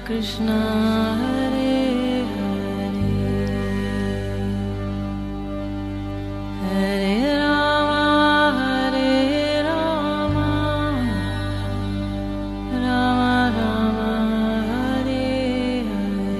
कृष्णा हरे हरे हरे राम राम राम हरे हरे।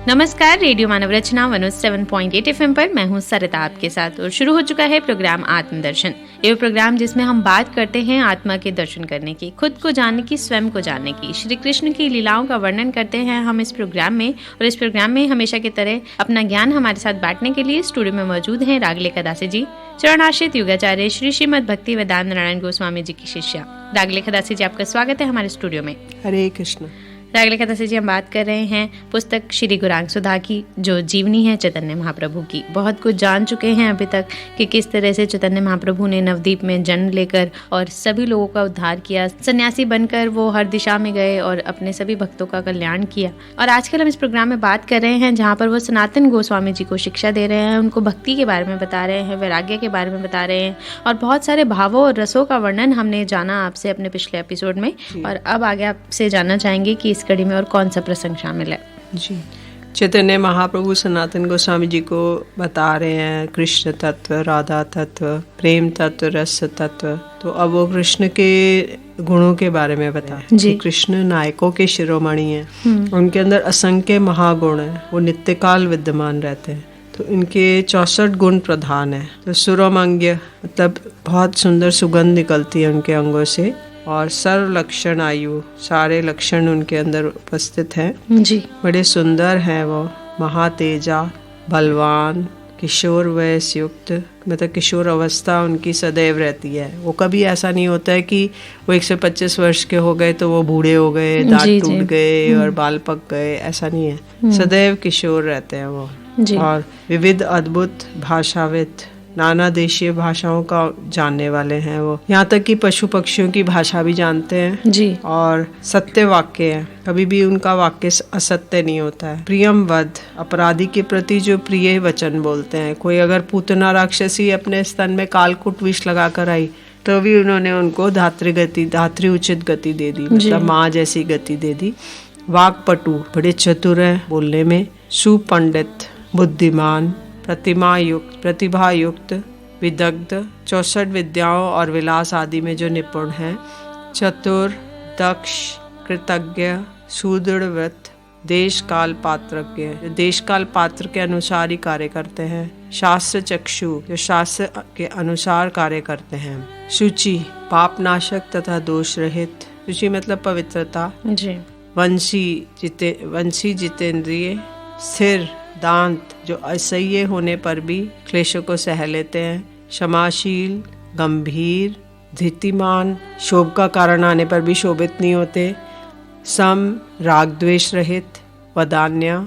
नमस्कार, रेडियो मानव रचना 107.8 FM पर मैं हूं सरिता आपके साथ और शुरू हो चुका है प्रोग्राम आत्मदर्शन। ये प्रोग्राम जिसमें हम बात करते हैं आत्मा के दर्शन करने की, खुद को जानने की, स्वयं को जानने की। श्री कृष्ण की लीलाओं का वर्णन करते हैं हम इस प्रोग्राम में। और इस प्रोग्राम में हमेशा की तरह अपना ज्ञान हमारे साथ बांटने के लिए स्टूडियो में मौजूद हैं रागलेखा दासी जी, चरणाश्रित युगाचार्य श्री श्रीमद भक्ति वेदांत नारायण गोस्वामी जी की शिष्या। रागलेखा दासी जी, आपका स्वागत है हमारे स्टूडियो में। हरे कृष्ण। रागलेखा दासी जी, हम बात कर रहे हैं पुस्तक श्री गौरांग सुधा की, जो जीवनी है चैतन्य महाप्रभु की। बहुत कुछ जान चुके हैं अभी तक कि किस तरह से चैतन्य महाप्रभु ने नवद्वीप में जन्म लेकर और सभी लोगों का उद्धार किया। सन्यासी बनकर वो हर दिशा में गए और अपने सभी भक्तों का कल्याण किया। और आजकल हम इस प्रोग्राम में बात कर रहे हैं जहाँ पर वो सनातन गोस्वामी जी को शिक्षा दे रहे हैं, उनको भक्ति के बारे में बता रहे हैं, वैराग्य के बारे में बता रहे हैं और बहुत सारे भावों और रसों का वर्णन हमने जाना आपसे अपने पिछले एपिसोड में। और अब आगे आपसे जानना चाहेंगे कि इस कड़ी में और कौन सा प्रसंग शामिल है। जी, चैतन्य महाप्रभु सनातन गोस्वामी जी को बता रहे हैं कृष्ण तत्व, राधा तत्व, प्रेम तत्व, रस तत्व। तो अब वो कृष्ण के गुणों के बारे में बताए कि कृष्ण नायकों के शिरोमणि हैं, उनके अंदर असंख्य महागुण हैं, वो नित्यकाल विद्यमान रहते हैं। तो इनके 64 गुण प्रधान है। तो सुरमंग्य मतलब बहुत सुंदर सुगंध निकलती है उनके अंगों से, और सर्व लक्षण आयु, सारे लक्षण उनके अंदर उपस्थित हैं जी। बड़े सुंदर हैं वो, महातेजा, बलवान, किशोर वयस युक्त, मतलब किशोर अवस्था उनकी सदैव रहती है। वो कभी ऐसा नहीं होता है कि वो 125 वर्ष के हो गए तो वो बूढ़े हो गए, दांत टूट गए और बाल पक गए, ऐसा नहीं है। सदैव किशोर रहते हैं वो। और विविध अद्भुत भाषाविद, नाना देशीय भाषाओं का जानने वाले हैं वो, यहाँ तक कि पशु पक्षियों की भाषा भी जानते हैं जी। और सत्य वाक्य है, कभी भी उनका वाक्य असत्य नहीं होता है। प्रियम वध, अपराधी के प्रति जो प्रिय वचन बोलते हैं। कोई अगर पूतना राक्षसी अपने स्तन में कालकूट विष लगा कर आई तो भी उन्होंने उनको धात्री उचित गति दे दी, मतलब माँ जैसी गति दे दी। वाक्पटु, बड़े चतुर है बोलने में। सुपंडित, बुद्धिमान, प्रतिभा युक्त, विदग्ध, 64 विद्याओं और विलास आदि में जो निपुण हैं। चतुर, दक्ष, कृतज्ञ, सुदृढ़व्रत, देश काल पात्रज्ञ, जो देश काल पात्र के अनुसार ही कार्य करते हैं। शास्त्र चक्षु, जो शास्त्र के अनुसार कार्य करते हैं। शुचि, पापनाशक तथा दोष रहित। शुचि मतलब पवित्रता जी। वंशी जितेंद्रिय, स्थिर, दांत, जो असह्य होने पर भी क्लेशों को सह लेते हैं। क्षमाशील, गंभीर, धीतिमान, शोभ का कारण आने पर भी शोभित नहीं होते। सम, राग द्वेष रहित। वदान्य,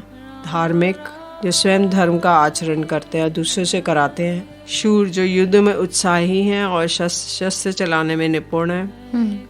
धार्मिक, जो स्वयं धर्म का आचरण करते हैं और दूसरों से कराते हैं। शूर, जो युद्ध में उत्साही हैं और शस्त्र चलाने में निपुण है।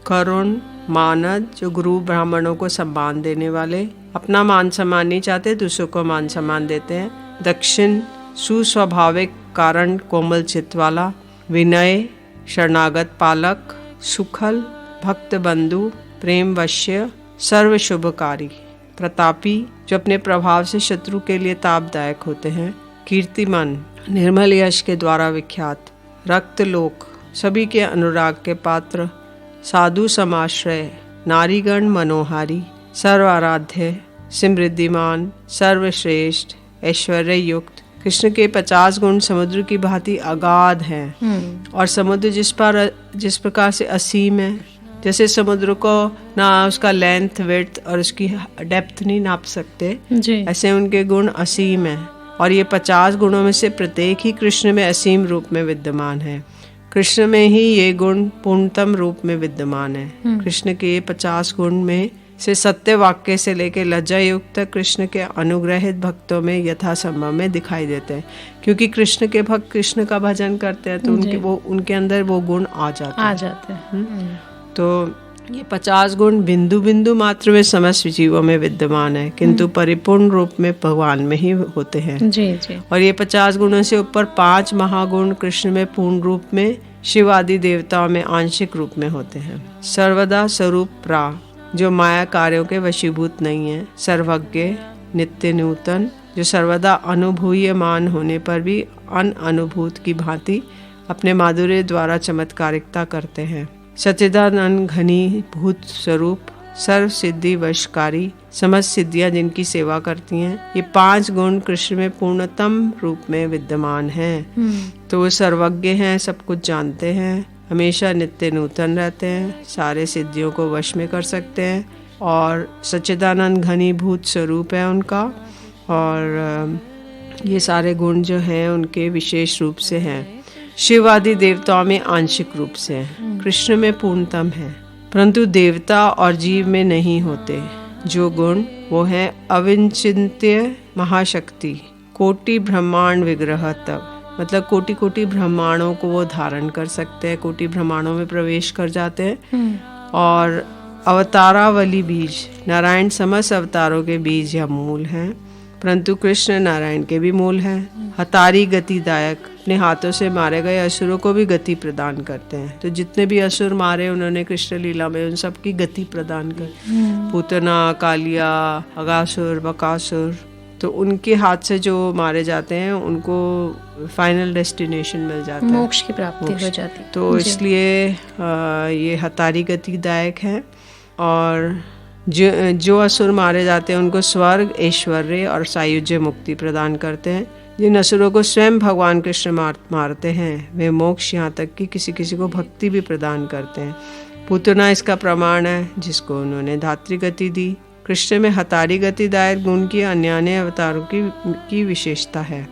करुण, मानद, जो गुरु ब्राह्मणों को सम्मान देने वाले, अपना मान सम्मान नहीं चाहते, दूसरों को मान सम्मान देते हैं। दक्षिण, सुस्वाभाविक, कारण कोमल चित्त वाला। विनय, शरणागत पालक। सुखल, भक्त बंधु, प्रेम वश्य, सर्व शुभकारी। प्रतापी, जो अपने प्रभाव से शत्रु के लिए तापदायक होते हैं। कीर्तिमान, निर्मल यश के द्वारा विख्यात। रक्तलोक, सभी के अनुराग के पात्र। साधु समाश्रय, नारीगण मनोहारी। सर्व आराध्य, समृद्धिमान, सर्वश्रेष्ठ, ऐश्वर्य युक्त। कृष्ण के 50 गुण समुद्र की भांति अगाध हैं। और समुद्र जिस प्रकार से असीम है, जैसे समुद्र को ना उसका लेंथ, विड्थ और उसकी डेप्थ नहीं नाप सकते, ऐसे उनके गुण असीम है। और ये 50 गुणों में से प्रत्येक ही कृष्ण में असीम रूप में विद्यमान है। कृष्ण में ही ये गुण पूर्णतम रूप में विद्यमान है। कृष्ण के 50 गुण में से सत्य वाक्य से लेकर लज्जा युक्त कृष्ण के अनुग्रहित भक्तों में यथासंभव में दिखाई देते हैं। क्योंकि कृष्ण के भक्त कृष्ण का भजन करते हैं तो उनके अंदर वो गुण आ जाते हैं। तो ये 50 गुण बिंदु बिंदु मात्र में समस्त जीवों में विद्यमान है, किंतु परिपूर्ण रूप में भगवान में ही होते हैं। जी। और ये 50 गुणों से ऊपर 5 महागुण कृष्ण में पूर्ण रूप में शिव आदि देवताओं में आंशिक रूप में होते हैं। सर्वदा स्वरूप प्रा, जो माया कार्यों के वशीभूत नहीं है। सर्वज्ञ, नित्य नूतन, जो सर्वदा अनुभूयमान होने पर भी अनुभूत की भांति अपने माधुर्य द्वारा चमत्कारिकता करते हैं। सच्चिदानंद घनी भूत स्वरूप, सर्व सिद्धि वशकारी, समस्त सिद्धियां जिनकी सेवा करती हैं। ये 5 गुण कृष्ण में पूर्णतम रूप में विद्यमान हैं। तो वो सर्वज्ञ हैं, सब कुछ जानते हैं, हमेशा नित्य नूतन रहते हैं, सारे सिद्धियों को वश में कर सकते हैं और सच्चिदानंद घनीभूत स्वरूप है उनका। और ये सारे गुण जो हैं उनके विशेष रूप से हैं। शिव आदि देवताओं में आंशिक रूप से हैं, कृष्ण में पूर्णतम है, परंतु देवता और जीव में नहीं होते। जो गुण वो है अविचिंत्य महाशक्ति, कोटि ब्रह्मांड विग्रह तब, मतलब कोटि कोटि ब्रह्मांडों को वो धारण कर सकते हैं, कोटि ब्रह्मांडों में प्रवेश कर जाते हैं। और अवतारावली बीज, नारायण समस्त अवतारों के बीज या मूल हैं, परंतु कृष्ण नारायण के भी मूल हैं। हतारी गतिदायक, अपने हाथों से मारे गए असुरों को भी गति प्रदान करते हैं। तो जितने भी असुर मारे उन्होंने कृष्ण लीला में, उन सब की गति प्रदान कर, पूतना, कालिया, अगासुर, बकासुर, तो उनके हाथ से जो मारे जाते हैं उनको फाइनल डेस्टिनेशन मिल जाता है, मोक्ष की प्राप्ति हो जाती। तो इसलिए ये हतारी गतिदायक है। और जो असुर मारे जाते हैं उनको स्वर्ग, ऐश्वर्य और सायुज्य मुक्ति प्रदान करते हैं। जिन असुरों को स्वयं भगवान कृष्ण मारते हैं वे मोक्ष, यहाँ तक कि किसी किसी को भक्ति भी प्रदान करते हैं। पूतना इसका प्रमाण है, जिसको उन्होंने धात्री गति दी। कृष्ण में हतारी गतिदायक गुण की अन्य अवतारों की विशेषता है।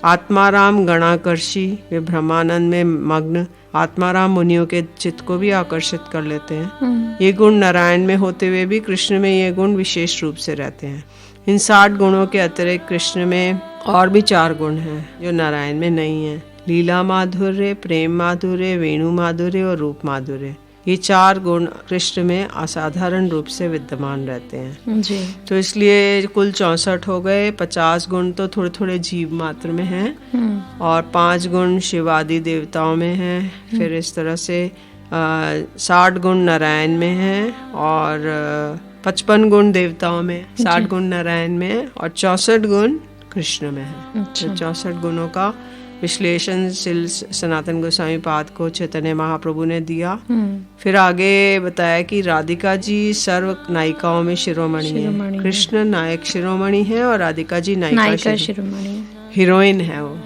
आत्माराम गणाकर्षी, वे ब्रह्मानंद में मग्न आत्माराम मुनियों के चित्त को भी आकर्षित कर लेते हैं। ये गुण नारायण में होते हुए भी कृष्ण में ये गुण विशेष रूप से रहते हैं। इन 60 गुणों के अतिरिक्त कृष्ण में और भी 4 गुण हैं जो नारायण में नहीं है। लीला माधुर्य, प्रेम माधुर्य, वेणु माधुर्य और रूप माधुर्य। ये 4 गुण कृष्ण में असाधारण रूप से विद्यमान रहते हैं जी। तो इसलिए कुल 64 हो गए। 50 गुण तो थोड़े थोड़े जीव मात्र में हैं और 5 गुण शिवादि देवताओं में हैं। फिर इस तरह से 60 गुण नारायण में हैं और 55 गुण देवताओं में, 60 गुण नारायण में और 64 गुण कृष्ण में है। तो 64 गुणों का विश्लेषण सनातन गोस्वामी पाद को चैतन्य महाप्रभु ने दिया। फिर आगे बताया कि राधिका जी सर्व नायिकाओं में शिरोमणि है। कृष्ण नायक शिरोमणि है और राधिका जी नायिका शिरोमणि, हीरोइन है वो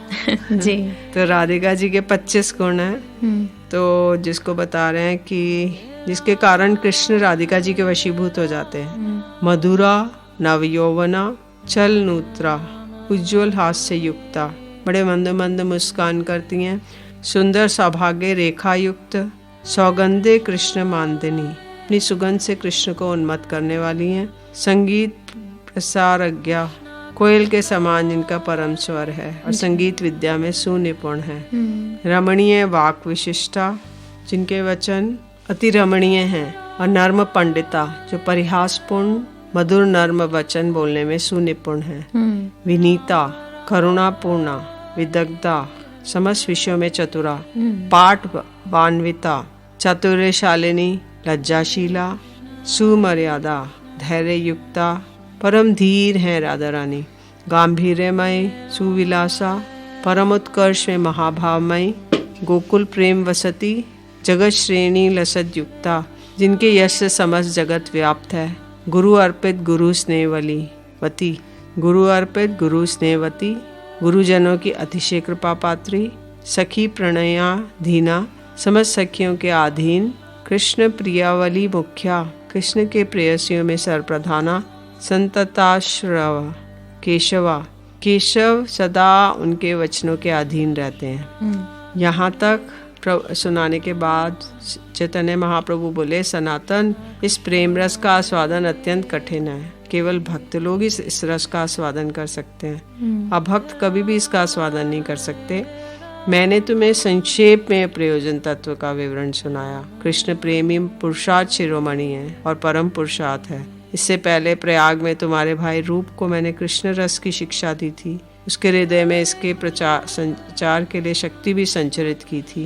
जी। तो राधिका जी के 25 गुण है। तो जिसको बता रहे हैं कि जिसके कारण कृष्ण राधिका जी के वशीभूत हो जाते हैं। मधुरा, नवयौवना, चल नूत्रा, उज्ज्वल हास्य युक्ता, बड़े मंद मंद मुस्कान करती हैं। सुंदर सौभाग्य रेखा युक्त, सौगंधे कृष्ण मांदिनी, अपनी सुगंध से कृष्ण को उन्मत्त करने वाली हैं। संगीत प्रसारज्ञा, कोयल के समान जिनका परम स्वर है और संगीत विद्या में सुनिपुण है। रमणीय वाक विशिष्टा, जिनके वचन अति रमणीय हैं। और नर्म पंडिता, जो परिहासपूर्ण मधुर नर्म वचन बोलने में सुनिपुण है। विनीता, करुणापूर्णा, विदग्धा, समस्त विषयों में चतुरा, पाठ बान्विता, चातुर्यशालिनी, लज्जाशीला, सुमर्यादा, धैर्य युक्ता, परम धीर हैं राधा रानी। गांभीर्यमय, सुविलासा, परम उत्कर्ष में महाभावमयी, गोकुल प्रेम वसती, जगत श्रेणी लसत युक्ता, जिनके यश से समस्त जगत व्याप्त है। गुरु अर्पित गुरु स्नेहवली वती, गुरु अर्पित गुरु स्नेहवती, गुरुजनों की अतिशय कृपा पात्री, सखी प्रणया धीना, समस्त सखियों के अधीन, कृष्ण प्रियावली मुख्या, कृष्ण के प्रेयसियों में सर्वप्रधाना, संतताश्रव केशवा, केशव सदा उनके वचनों के अधीन रहते हैं। यहाँ तक सुनाने के बाद चैतन्य महाप्रभु बोले, सनातन, इस प्रेम रस का आस्वादन अत्यंत कठिन है। केवल भक्त लोग इस रस का आस्वादन कर सकते हैं। अभक्त कभी भी इसका आस्वादन नहीं कर सकते। मैंने तुम्हें संक्षेप में प्रयोजन तत्व का विवरण सुनाया। कृष्ण प्रेमी पुरुषार्थ शिरोमणि है और परम पुरुषार्थ है। इससे पहले प्रयाग में तुम्हारे भाई रूप को मैंने कृष्ण रस की शिक्षा दी थी। उसके हृदय में इसके संचार के लिए शक्ति भी संचरित की थी।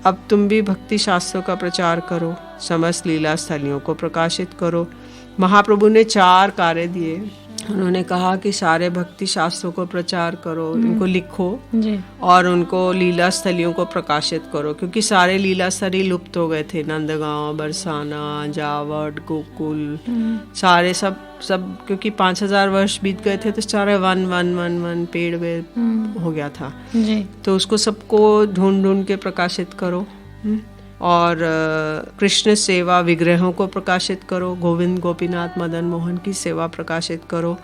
अब तुम भी भक्ति शास्त्रों का प्रचार करो, समस्त लीला स्थलियों को प्रकाशित करो। महाप्रभु ने 4 कार्य दिए। उन्होंने कहा कि सारे भक्ति शास्त्रों को प्रचार करो, इनको लिखो जी। और उनको लीला स्थलियों को प्रकाशित करो, क्योंकि सारे लीला स्थली लुप्त हो गए थे। नंदगांव, बरसाना, जावट, गोकुल, सारे सब क्योंकि 5000 वर्ष बीत गए थे, तो सारे वन पेड़ हो गया था जी। तो उसको सबको ढूंढ के प्रकाशित करो। और कृष्ण सेवा विग्रहों को प्रकाशित करो, गोविंद गोपीनाथ मदन मोहन की सेवा प्रकाशित करो।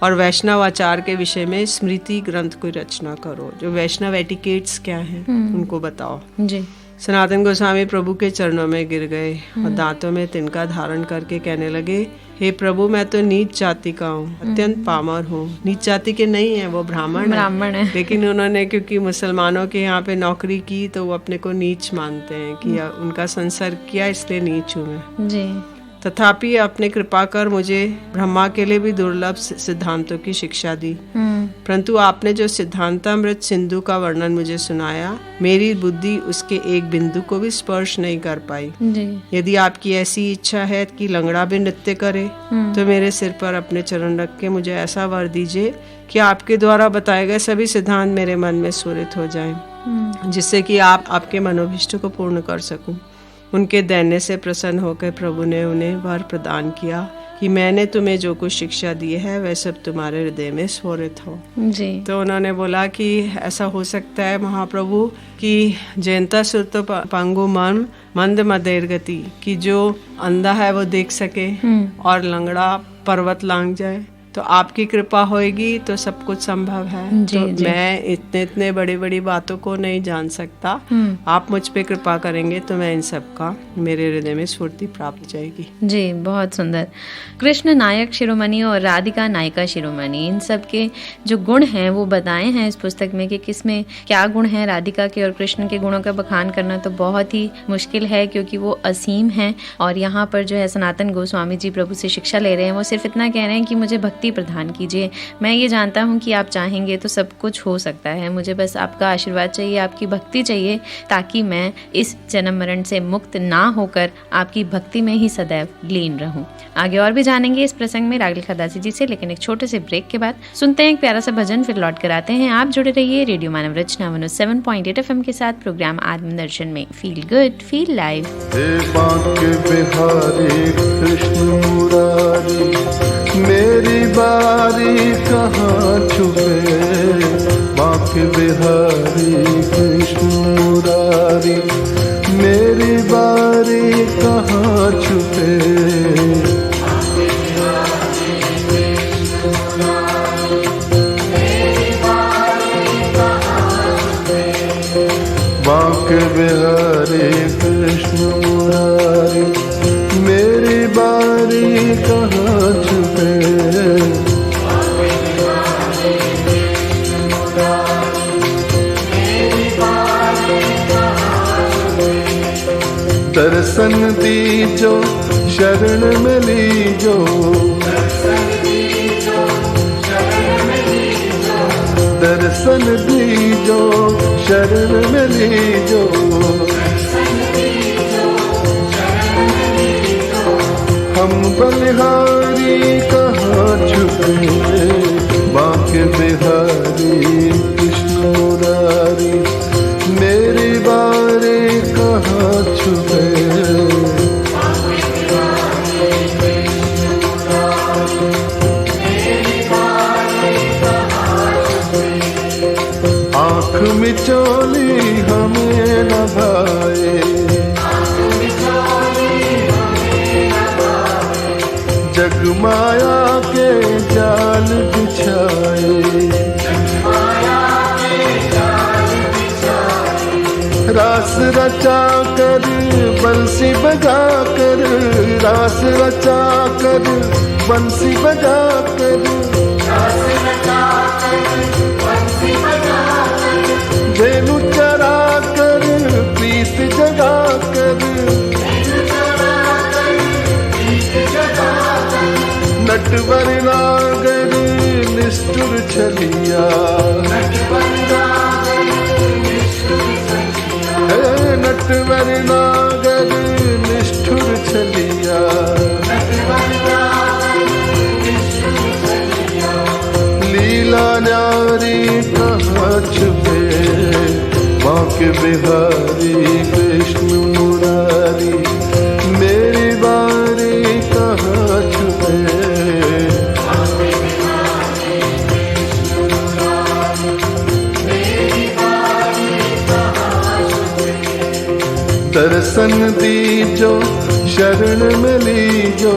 और वैष्णव आचार के विषय में स्मृति ग्रंथ की रचना करो। जो वैष्णव एटिकेट्स क्या हैं उनको बताओ जी। सनातन गोस्वामी प्रभु के चरणों में गिर गए और दांतों में तिनका धारण करके कहने लगे, हे प्रभु, मैं तो नीच जाति का हूँ, अत्यंत पामर हूँ। नीच जाति के नहीं है, वो ब्राह्मण है। लेकिन उन्होंने क्योंकि मुसलमानों के यहाँ पे नौकरी की तो वो अपने को नीच मानते हैं कि उनका संसर्ग किया, इसलिए नीच हूँ मैं जी। तथापि आपने कृपा कर मुझे ब्रह्मा के लिए भी दुर्लभ सिद्धांतों की शिक्षा दी। परंतु आपने जो सिद्धांतामृत सिंधु का वर्णन मुझे सुनाया, मेरी बुद्धि उसके एक बिंदु को भी स्पर्श नहीं कर पाई जी। यदि आपकी ऐसी इच्छा है कि लंगड़ा भी नृत्य करे तो मेरे सिर पर अपने चरण रख के मुझे ऐसा वर दीजिए कि आपके द्वारा बताए गए सभी सिद्धांत मेरे मन में स्फुरित हो जाएं, जिससे कि आप आपके मनोभिष्ट को पूर्ण कर सकूं। उनके दैन्य से प्रसन्न होकर प्रभु ने उन्हें वर प्रदान किया कि मैंने तुम्हें जो कुछ शिक्षा दी है वह सब तुम्हारे हृदय में स्फुरित हो जी। तो उन्होंने बोला कि ऐसा हो सकता है महाप्रभु कि जयंता सुरत पंगु मन मंद मदेर गति, कि जो अंधा है वो देख सके और लंगड़ा पर्वत लांग जाए। तो आपकी कृपा होएगी तो सब कुछ संभव है। जी, तो जी। मैं इतने बड़ी बातों को नहीं जान सकता, आप मुझ पे कृपा करेंगे तो मैं इन सब का मेरे हृदय में स्फूर्ति प्राप्त हो जाएगी। जी, बहुत सुंदर। कृष्ण नायक शिरोमणि और राधिका नायिका शिरोमणि, इन सब के जो गुण हैं वो बताए हैं इस पुस्तक में कि किसमें क्या गुण है। राधिका के और कृष्ण के गुणों का बखान करना तो बहुत ही मुश्किल है क्योंकि वो असीम हैं। और यहाँ पर जो है सनातन गोस्वामी जी प्रभु से शिक्षा ले रहे हैं, वो सिर्फ इतना कह रहे हैं कि मुझे भक्ति प्रदान कीजिए। मैं ये जानता हूँ कि आप चाहेंगे तो सब कुछ हो सकता है, मुझे बस आपका आशीर्वाद चाहिए, आपकी भक्ति चाहिए, ताकि मैं इस जन्म मरण से मुक्त ना होकर आपकी भक्ति में ही सदैव लीन रहूं। आगे और भी जानेंगे इस प्रसंग में रागिल खदासी जी से, लेकिन एक छोटे से ब्रेक के बाद सुनते हैं एक प्यारा सा भजन, फिर लौट कर आते हैं। आप जुड़े रहिए रेडियो मानव रचना 107.8 FM के साथ प्रोग्राम आत्मदर्शन में। Feel good, feel live. मेरी बारी कहाँ छुपे, बांके बिहारी कृष्ण मुरारी, मेरी बारी कहाँ छुपे, बांके बिहारी कृष्ण मुरारी, मेरी बारी कहाँ छुपे, दर्शन दीजो शरण में लीजो, दर्शन दीजो शरण में लीजो, हम बलिहारी कहाँ छुपे, बांके बिहारी कृष्ण मुरारी, मेरी बारी कहाँ छुपे, आँख मिचोली हमें न भाए, जगमाया के जाल बिछाए, रास रचा कर बंसी बजा कर, रास रचा कर बंसी बजा कर, धेनु चरा कर प्रीत जगा कर, नटवर नागर निष्ठुर छलिया, नटवर नागर निष्ठुर छलिया, लीला न्यारी कहाँ छुपे, बांके बिहारी कृष्ण मुरारी, मेरी बारी कहाँ छुपे। दर्शन दीजो शरण में लीजो,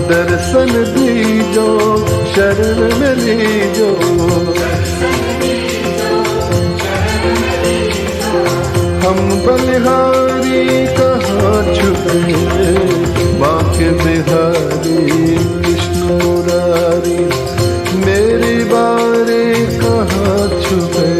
दर्शन दीजो शरण में लीजो, हम बलिहारी कहाँ छुपे, बांके बिहारी कृष्ण मुरारी, मेरी बारी कहाँ छुपे।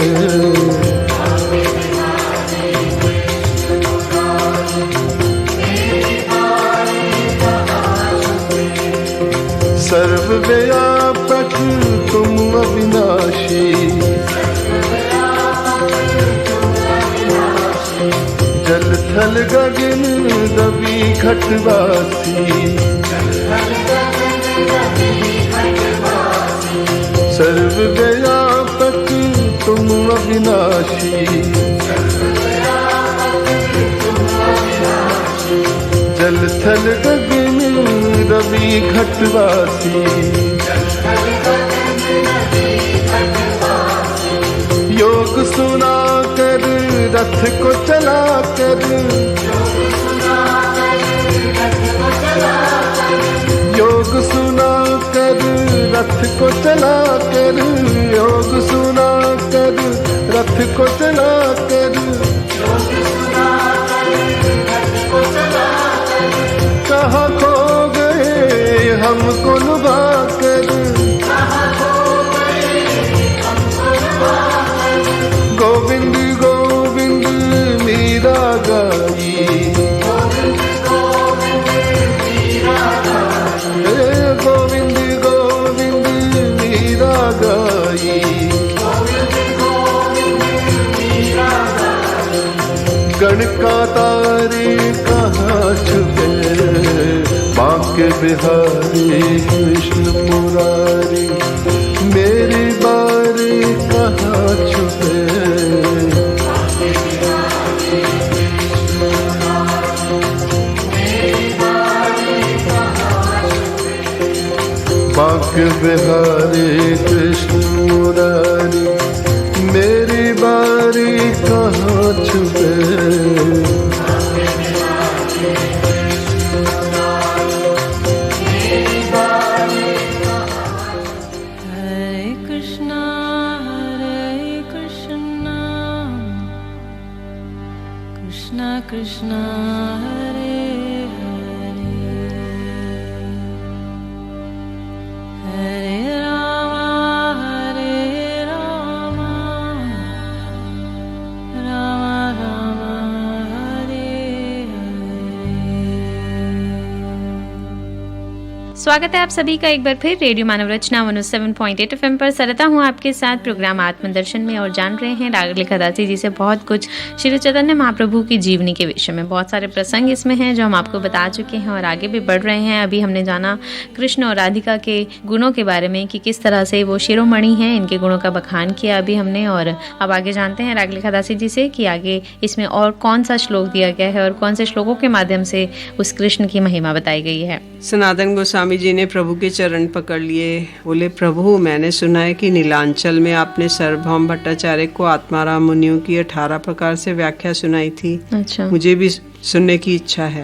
सर्वव्यापक तुम अविनाशी, जल थल गगन रवि घटवासी, सर्वव्यापक तुम अविनाशी, जल थल गगन रवि घटवासी, योग सुना कर रथ को चला कर, योग सुना कर रथ को चला कर, योग सुना कर रथ को चला कर, कहाँ खो गए हमको लुभा कर, गोविंद गोविंद मीरा गाई, गोविंद गोविंद मीरा गाई, गण का तारे कहाँ छुपे, बांके बिहारी कृष्ण मुरारी, मेरी बारी कहाँ छुपे। बांके बिहारी कृष्ण मुरारी, मेरी बारी कहाँ छुपे। Krishna Hare Hare, Hare Rama Hare Rama, Rama Rama Hare Hare। स्वागत है आप सभी का एक बार फिर रेडियो मानव रचना 107.8 FM पर। सरता हूँ आपके साथ प्रोग्राम आत्मदर्शन में और जान रहे हैं राग लिखा दासी जी से बहुत कुछ श्री चैतन्य महाप्रभु की जीवनी के विषय में। बहुत सारे प्रसंग इसमें हैं जो हम आपको बता चुके हैं और आगे भी बढ़ रहे हैं। अभी हमने जाना कृष्ण और राधिका के गुणों के बारे में कि किस तरह से वो शिरोमणि हैं, इनके गुणों का बखान किया अभी हमने। और अब आगे जानते हैं राग लिखा दासी जी से कि आगे इसमें और कौन सा श्लोक दिया गया है और कौन से श्लोकों के माध्यम से उस कृष्ण की महिमा बताई गई है। सनातन गोस्वामी जी ने प्रभु के चरण पकड़ लिए, बोले प्रभु मैंने सुना है कि नीलांचल में आपने सार्वभौम भट्टाचार्य को आत्माराम मुनियों की 18 प्रकार से व्याख्या सुनाई थी। अच्छा। मुझे भी सुनने की इच्छा है।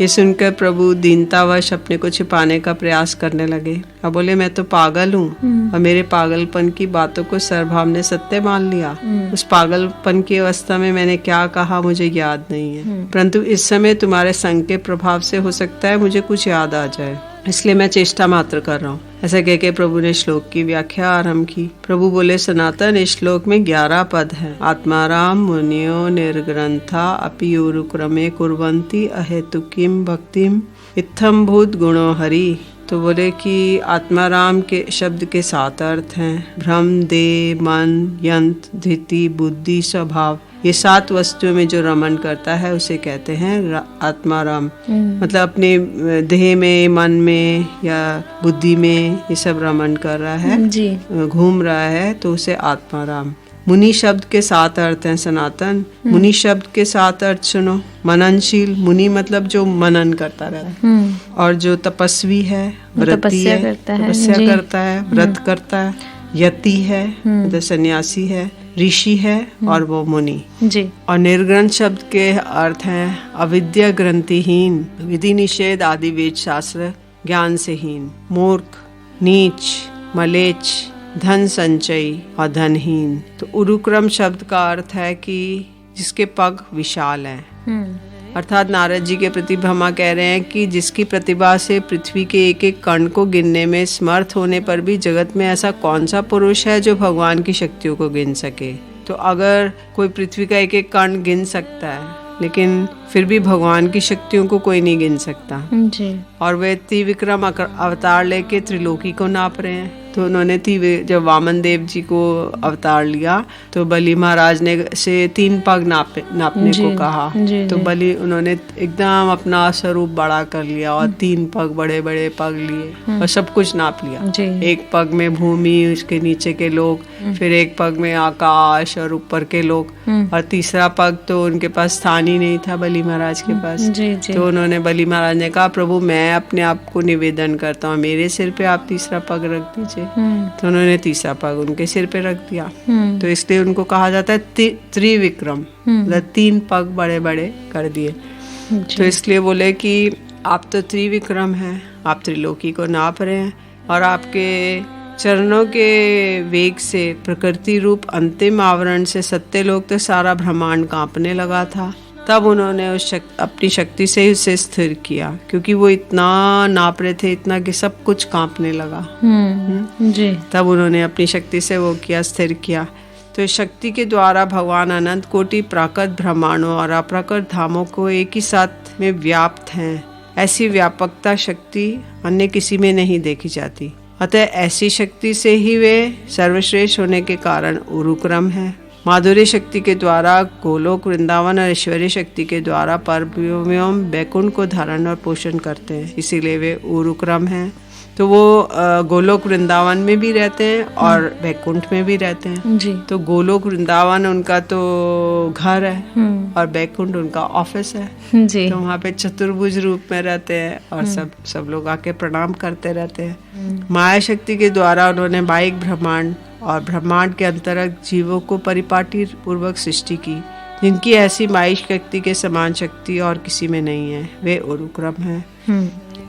ये सुनकर प्रभु दीनतावश अपने को छिपाने का प्रयास करने लगे और बोले मैं तो पागल हूँ और मेरे पागलपन की बातों को सार्वभौम ने सत्य मान लिया। उस पागलपन की अवस्था में मैंने क्या कहा मुझे याद नहीं है, परंतु इस समय तुम्हारे संग के प्रभाव से हो सकता है मुझे कुछ याद आ जाए, इसलिए मैं चेष्टा मात्र कर रहा हूँ। ऐसा कह के प्रभु ने श्लोक की व्याख्या आरंभ की। प्रभु बोले सनातन इस श्लोक में 11 पद हैं। आत्माराम मुनियो निर्ग्रंथा अपि उरुक्रमे कुर्वन्ति अहेतुकीम भक्तिम इत्थम भूत गुणो हरि तो बोले कि आत्माराम के शब्द के 7 अर्थ हैं। भ्रम, देह, मन, यंत्र, धृति, बुद्धि, स्वभाव। ये 7 वस्तुओं में जो रमन करता है उसे कहते हैं आत्माराम। मतलब अपने देह में, मन में या बुद्धि में ये सब रमन कर रहा है जी। घूम रहा है, तो उसे आत्माराम। मुनि शब्द के 7 अर्थ हैं सनातन। मुनि शब्द के 7 अर्थ सुनो। मननशील, मुनि मतलब जो मनन करता रहता है। और जो तपस्वी है, व्रती तपस्या है, करता है, तपस्या जी। करता है, व्रत करता है। यति है, मतलब सन्यासी है, ऋषि है, और वो मुनि। जी। और निर्ग्रंथ शब्द के अर्थ हैं अविद्या ग्रंथिहीन, विधि निषेध आदि वेद शास्त्र ज्ञान से हीन, मूर्ख, नीच, मलेच्छ, धन संचयी और धनहीन। तो उरुक्रम शब्द का अर्थ है कि जिसके पग विशाल हैं। अर्थात नारद जी के प्रति ब्रह्मा कह रहे हैं कि जिसकी प्रतिभा से पृथ्वी के एक एक कण को गिनने में समर्थ होने पर भी जगत में ऐसा कौन सा पुरुष है जो भगवान की शक्तियों को गिन सके। तो अगर कोई पृथ्वी का एक एक कण गिन सकता है, लेकिन फिर भी भगवान की शक्तियों को कोई नहीं गिन सकता। जी। और वे त्रिविक्रम अवतार लेके त्रिलोकी को नाप रहे हैं। तो उन्होंने जब वामन देव जी को अवतार लिया तो बलि महाराज ने से 3 पग नापने को कहा। तो बलि उन्होंने एकदम अपना स्वरूप बड़ा कर लिया और 3 पग बड़े बड़े पग लिए और सब कुछ नाप लिया। एक पग में भूमि, उसके नीचे के लोग, फिर एक पग में आकाश और ऊपर के लोग, और तीसरा पग तो उनके पास स्थान ही नहीं था बलि महाराज के पास। तो उन्होंने बलि महाराज ने कहा, प्रभु मैं अपने आप को निवेदन करता हूँ, मेरे सिर पे आप तीसरा पग रख दीजिए। तो उन्होंने तीसरा पग उनके सिर पे रख दिया। तो इसलिए उनको कहा जाता है त्रिविक्रम, मतलब 3 पग बड़े बड़े कर दिए। तो इसलिए बोले कि आप तो त्रिविक्रम हैं, आप त्रिलोकी को नाप रहे हैं, और आपके चरणों के वेग से प्रकृति रूप अंतिम आवरण से सत्यलोक तो सारा ब्रह्मांड कांपने लगा था। तब उन्होंने अपनी शक्ति से ही उसे स्थिर किया, क्योंकि वो इतना नाप रहे थे, इतना कि सब कुछ कांपने लगा। जी। तब उन्होंने अपनी शक्ति से वो किया, स्थिर किया। तो इस शक्ति के द्वारा भगवान अनंत कोटि प्राकृत ब्रह्मांडों और अप्राकृत धामों को एक ही साथ में व्याप्त हैं। ऐसी व्यापकता शक्ति अन्य किसी में नहीं देखी जाती। अतः ऐसी शक्ति से ही वे सर्वश्रेष्ठ होने के कारण उरुक्रम है। माधुर्य शक्ति के द्वारा गोलोक, वृंदावन और ऐश्वर्य शक्ति के द्वारा परव्योम बैकुंठ को धारण और पोषण करते हैं, इसीलिए वे उरुक्रम हैं। तो वो गोलोक वृंदावन में भी रहते हैं और बैकुंठ में भी रहते हैं। जी। तो गोलोक वृंदावन उनका तो घर है और बैकुंठ उनका ऑफिस है। जी। तो वहाँ पे चतुर्भुज रूप में रहते हैं और सब लोग आके प्रणाम करते रहते हैं। माया शक्ति के द्वारा उन्होंने बाह्य ब्रह्मांड और ब्रह्मांड के अंतर्गत जीवों को परिपाटी पूर्वक सृष्टि की, जिनकी ऐसी माया शक्ति के समान शक्ति और किसी में नहीं है, वे उरुक्रम है।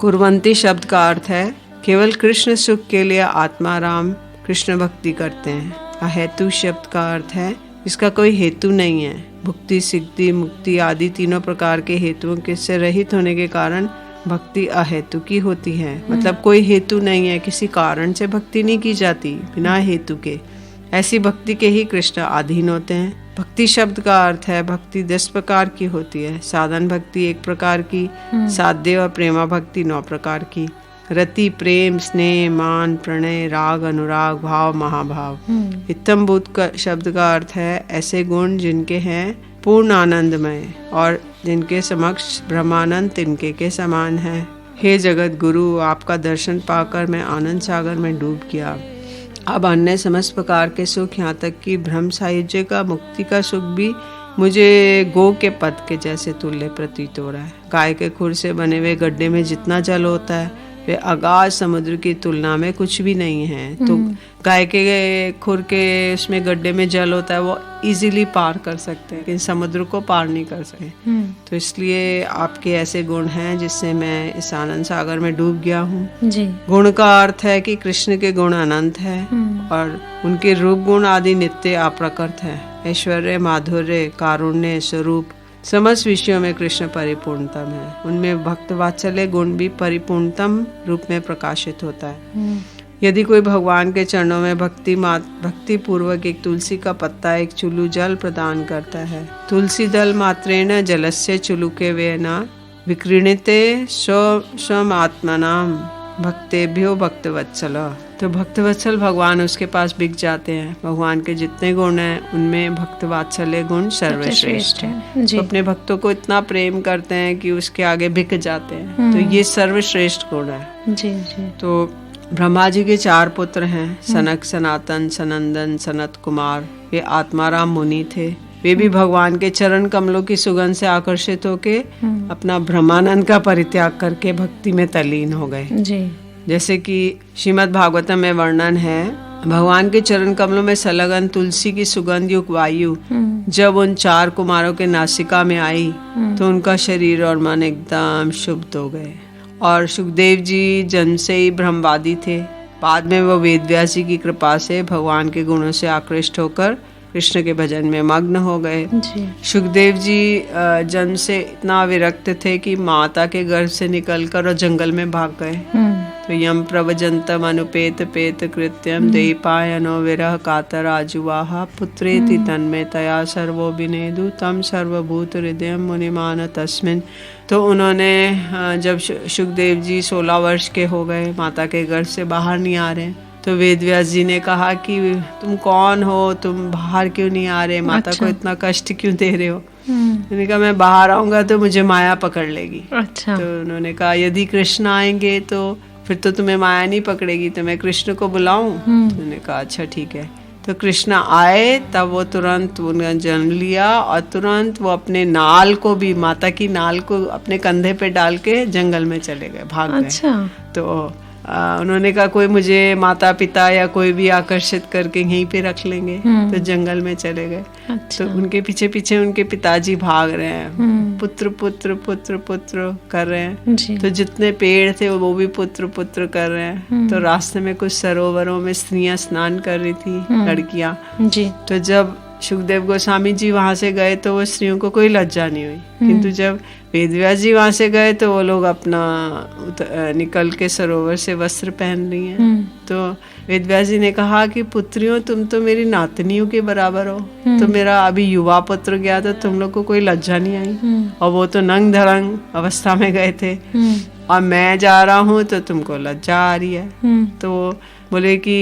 कुर्वंती शब्द का अर्थ है केवल कृष्ण सुख के लिए आत्माराम कृष्ण भक्ति करते हैं। अहेतु शब्द का अर्थ है इसका कोई हेतु नहीं है। भुक्ति, सिद्धि, मुक्ति आदि तीनों प्रकार के हेतुओं के से रहित होने के कारण भक्ति अहेतु की होती है। मतलब कोई हेतु नहीं है, किसी कारण से भक्ति नहीं की जाती बिना हेतु के। ऐसी भक्ति के ही कृष्ण अधीन होते हैं। भक्ति शब्द का अर्थ है भक्ति 10 प्रकार की होती है। साधन भक्ति 1 प्रकार की, साध्य और प्रेमा भक्ति 9 प्रकार की, रति, प्रेम, स्नेह, मान, प्रणय, राग, अनुराग, भाव, महाभाव। इत्थम भूत का शब्द का अर्थ है ऐसे गुण जिनके हैं पूर्ण आनंदमय और जिनके समक्ष ब्रह्मानंद तिनके के समान है। हे जगत गुरु, आपका दर्शन पाकर मैं आनंद सागर में डूब गया। अब अन्य समस्त प्रकार के सुख, यहाँ तक कि ब्रह्म सायुज्य का, मुक्ति का सुख भी मुझे गो के पद के जैसे तुल्य प्रतीत हो रहा है। गाय के खुर से बने हुए गड्ढे में जितना जल होता है वे अगाध समुद्र की तुलना में कुछ भी नहीं है। तो गाय के खुर के उसमें गड्ढे में जल होता है, वो इजीली पार कर सकते हैं, लेकिन समुद्र को पार नहीं कर सके। तो इसलिए आपके ऐसे गुण हैं जिससे मैं इस आनंद सागर में डूब गया हूँ। जी। गुण का अर्थ है कि कृष्ण के गुण अनंत है और उनके रूप गुण आदि नित्य अप्रकृत है। ऐश्वर्य, माधुर्य, कारुण्य, स्वरूप समस्त विषयों में कृष्ण परिपूर्णतम है। उनमें भक्त वात्सल्य गुण भी परिपूर्णतम रूप में प्रकाशित होता है। यदि कोई भगवान के चरणों में भक्ति पूर्वक एक तुलसी का पत्ता, एक चुल्लू जल प्रदान करता है, तुलसी दल मात्रेण जलस्य चुलुके वेन विक्रीणिते स्वम आत्मनाम भक्तेभ्यो भक्तवत्सला। तो भक्तवत्सल भगवान उसके पास बिक जाते हैं। भगवान के जितने गुण हैं उनमें भक्तवात्सल्य गुण सर्वश्रेष्ठ है। जी। तो अपने भक्तों को इतना प्रेम करते हैं कि उसके आगे बिक जाते हैं। तो ये सर्वश्रेष्ठ गुण है। जी जी। तो ब्रह्मा जी के 4 पुत्र हैं, सनक, सनातन, सनंदन, सनत कुमार। वे आत्माराम मुनि थे। वे भी भगवान के चरण कमलों की सुगंध से आकर्षित होके अपना ब्रह्मानंद का परित्याग करके भक्ति में तल्लीन हो गए। जी। जैसे कि श्रीमद् भागवतम में वर्णन है, भगवान के चरण कमलों में संलग्न तुलसी की सुगंध युक्त वायु जब उन 4 कुमारों के नासिका में आई तो उनका शरीर और मन एकदम शुद्ध हो गए। और सुखदेव जी जन्म से ही ब्रह्मवादी थे। बाद में वो वेदव्यास जी की कृपा से भगवान के गुणों से आकृष्ट होकर कृष्ण के भजन में मग्न हो गए। जी। सुखदेव जी जन्म से इतना विरक्त थे कि माता के गर्भ से निकलकर और जंगल में भाग गए। तो यम प्रवजंतम अनुपेत पेत कृत्यम देपायनो विरह कातर आजुवाहा पुत्रेति तन्मे तया सर्वो विनेदु तम सर्वभूत हृदय मुनिमान तस्मिन। तो उन्होंने जब सुखदेव जी 16 वर्ष के हो गए, माता के गर्भ से बाहर नहीं आ रहे, तो वेदव्यास जी ने कहा कि तुम कौन हो, तुम बाहर क्यों नहीं आ रहे, माता को इतना कष्ट क्यों दे रहे हो। उन्होंने कहा मैं बाहर आऊंगा तो मुझे माया पकड़ लेगी। अच्छा। तो उन्होंने कहा यदि कृष्ण आएंगे तो फिर तो तुम्हें माया नहीं पकड़ेगी, तो मैं कृष्ण को बुलाऊं। तो उन्होंने कहा अच्छा ठीक है। तो कृष्ण आए, तब वो तुरंत उन्होंने जन्म लिया और तुरंत वो अपने नाल को भी, माता की नाल को अपने कंधे पे डाल के जंगल में चले गए, भाग गए। अच्छा। तो उन्होंने कहा कोई मुझे माता पिता या कोई भी आकर्षित करके यहीं पे रख लेंगे। तो जंगल में चले गए। अच्छा। तो उनके पीछे पीछे उनके पिताजी भाग रहे हैं, पुत्र पुत्र पुत्र पुत्र कर रहे हैं। जी। तो जितने पेड़ थे वो भी पुत्र पुत्र कर रहे हैं। तो रास्ते में कुछ सरोवरों में स्त्रियां स्नान कर रही थी, लड़कियां। जी। तो जब सुखदेव गोस्वामी जी वहां से गए तो वो स्त्रियों को कोई लज्जा नहीं हुई, किंतु जब वेदव्यास जी वहां से गए तो वो लोग अपना निकल के सरोवर से वस्त्र पहन रही हैं। तो वेदव्यास जी ने कहा कि पुत्रियों तुम तो मेरी नातनियों के बराबर हो, तो मेरा अभी युवा पुत्र गया तो तुम लोग को कोई लज्जा नहीं आई, और वो तो नंग धड़ंग अवस्था में गए थे, और मैं जा रहा हूँ तो तुमको लज्जा आ रही है। तो बोले कि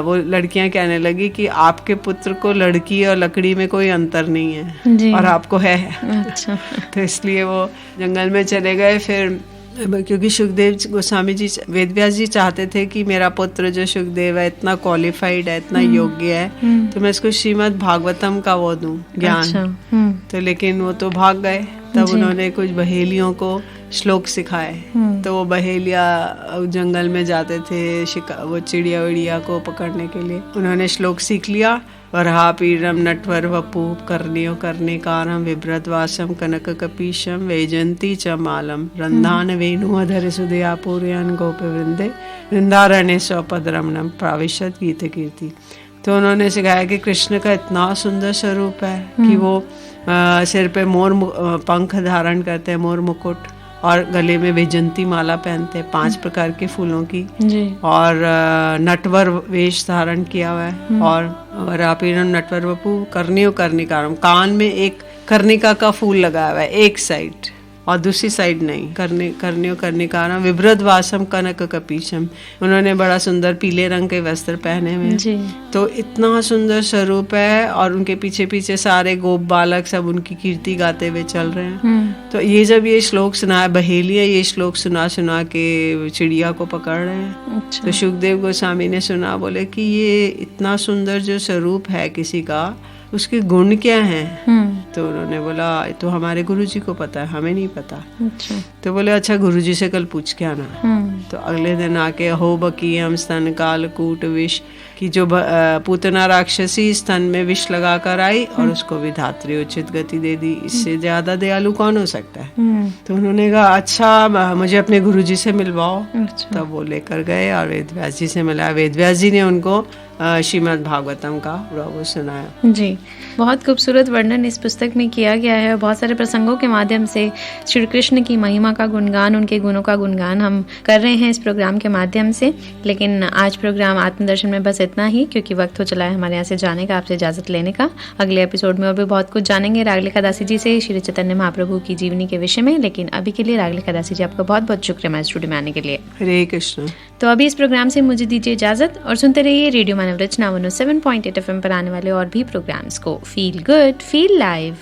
वो लड़कियां कहने लगी कि आपके पुत्र को लड़की और लकड़ी में कोई अंतर नहीं है और आपको है। अच्छा। तो इसलिए वो जंगल में चले गए। फिर क्योंकि सुखदेव गोस्वामी जी, वेदव्यास जी चाहते थे कि मेरा पुत्र जो सुखदेव है इतना क्वालिफाइड है, इतना योग्य है, तो मैं इसको श्रीमद् भागवतम का वो दूं ज्ञान। तो लेकिन वो तो भाग गए। तब उन्होंने कुछ बहेलियों को श्लोक सिखाए। तो वो बहेलिया जंगल में जाते थे वो चिड़िया विड़िया को पकड़ने के लिए। उन्होंने श्लोक सीख लिया। वरहा पीड़म नटवर वपु करनियो कर्णिकारम विभ्रतवासम कनक कपीशम वैजंती च मालम रंधान वेणु अधर सुदया पूर्यान गोप वृंदे वृंदारण्य स्वपदरमणम प्राविशत गीत कीर्ति। तो उन्होंने सिखाया कि कृष्ण का इतना सुंदर स्वरूप है कि वो सिर पे मोर पंख धारण करते हैं, मोर मुकुट, और गले में वैजंती माला पहनते हैं 5 प्रकार के फूलों की, और नटवर वेश धारण किया हुआ है, और वरापीरम नटवर वपु करनियो कर्णिकारम, कान में एक कर्णिका का फूल लगाया हुआ है एक साइड और दूसरी साइड नहीं, कर्णियो कर्णिकारम विभ्रतवासम कनक कपीशम। उन्होंने बड़ा सुंदर पीले रंग के वस्त्र पहने हुए। तो इतना सुंदर स्वरूप है, और उनके पीछे पीछे सारे गोप बालक सब उनकी कीर्ति गाते हुए चल रहे हैं। तो ये जब ये श्लोक सुना, बहेलिया ये श्लोक सुना सुना के चिड़िया को पकड़ रहे हैं। तो सुखदेव गोस्वामी ने सुना, बोले कि ये इतना सुंदर जो स्वरूप है किसी का, उसके गुण क्या हैं? तो उन्होंने बोला तो हमारे गुरुजी को पता है, हमें नहीं पता। अच्छा। तो बोले अच्छा गुरुजी से कल पूछ के आना। तो अगले दिन आके हो बकीयम स्तन काल कूट विष की, जो पूतना राक्षसी स्तन में विष लगा कर आई और उसको विधात्री उचित गति दे दी। इससे ज्यादा दयालु कौन हो सकता है? तो उन्होंने कहा अच्छा मुझे अपने गुरुजी से मिलवाओ। अच्छा। तब वो लेकर गए और वेदव्यास जी से मिला। वेदव्यास जी ने उनको श्रीमद् भागवतम का वो सुनाया। जी, बहुत खूबसूरत वर्णन इस पुस्तक में किया गया है। बहुत सारे प्रसंगों के माध्यम से श्री कृष्ण की महिमा का गुणगान, उनके गुणों का गुणगान हम कर रहे हैं इस प्रोग्राम के माध्यम से। लेकिन आज प्रोग्राम आत्मदर्शन में बस इतना ही, क्योंकि वक्त हो चला है हमारे यहाँ से जाने का, आपसे इजाज़त लेने का। अगले एपिसोड में और भी बहुत कुछ जानेंगे रागलिका दासी जी से श्री चैतन्य महाप्रभु की जीवनी के विषय में। लेकिन अभी के लिए रागलिका दासी जी आपका बहुत बहुत शुक्रिया हमारे स्टूडियो में आने के लिए। हरे कृष्ण। तो अभी इस प्रोग्राम से मुझे दीजिए इजाजत और सुनते रहिए रेडियो मानव रचना 107.8 FM पर आने वाले और भी प्रोग्राम्स को। Feel good, feel live.